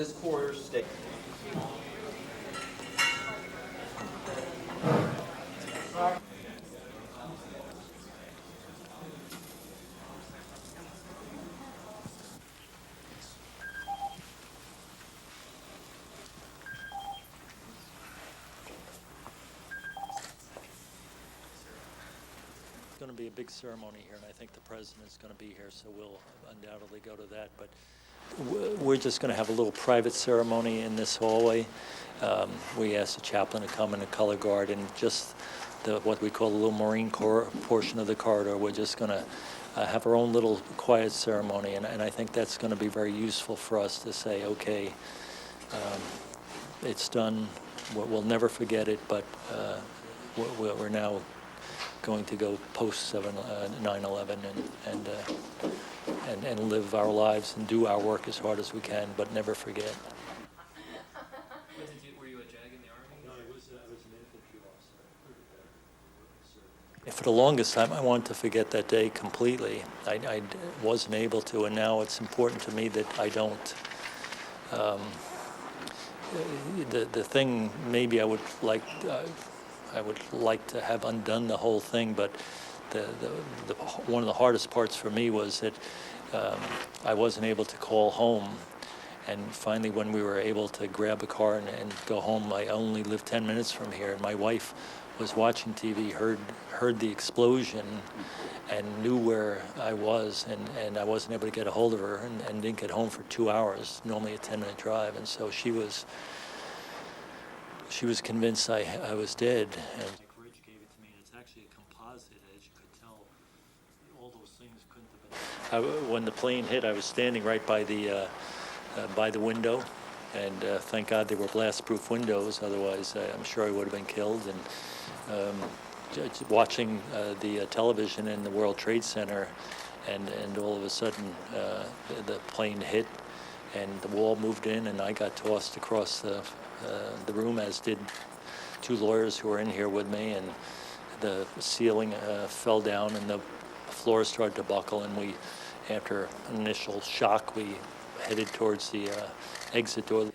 This corridor stay. It's going to be a big ceremony here, and I think the president's going to be here, so we'll undoubtedly go to that. But we're just going to have a little private ceremony in this hallway. We asked the chaplain to come in a color guard, and just what we call the little Marine Corps portion of the corridor, we're just going to have our own little quiet ceremony, and I think that's going to be very useful for us to say, okay, it's done. We'll never forget it, but we're now going to go post 9/11 and live our lives and do our work as hard as we can, but never forget. Were you a JAG in the Army? No, I was an infantry officer. For the longest time, I wanted to forget that day completely. I wasn't able to, and now it's important to me that I don't. The thing maybe I would like to have undone the whole thing, but one of the hardest parts for me was that I wasn't able to call home. And finally, when we were able to grab a car and go home, I only lived 10 minutes from here, and my wife was watching TV, heard the explosion, and knew where I was, and I wasn't able to get a hold of her, and didn't get home for 2 hours, normally a 10-minute drive, and so she was convinced I was dead. And Ridge gave it to me, and it's actually a composite, as you could tell. All those things couldn't have been. When the plane hit, I was standing right by the window, and thank God they were blast-proof windows. Otherwise, I'm sure I would have been killed. And watching the television in the World Trade Center, and all of a sudden the plane hit, and the wall moved in, and I got tossed across the room, as did two lawyers who were in here with me, and the ceiling fell down, and the floor started to buckle, and we, after an initial shock, we headed towards the exit door.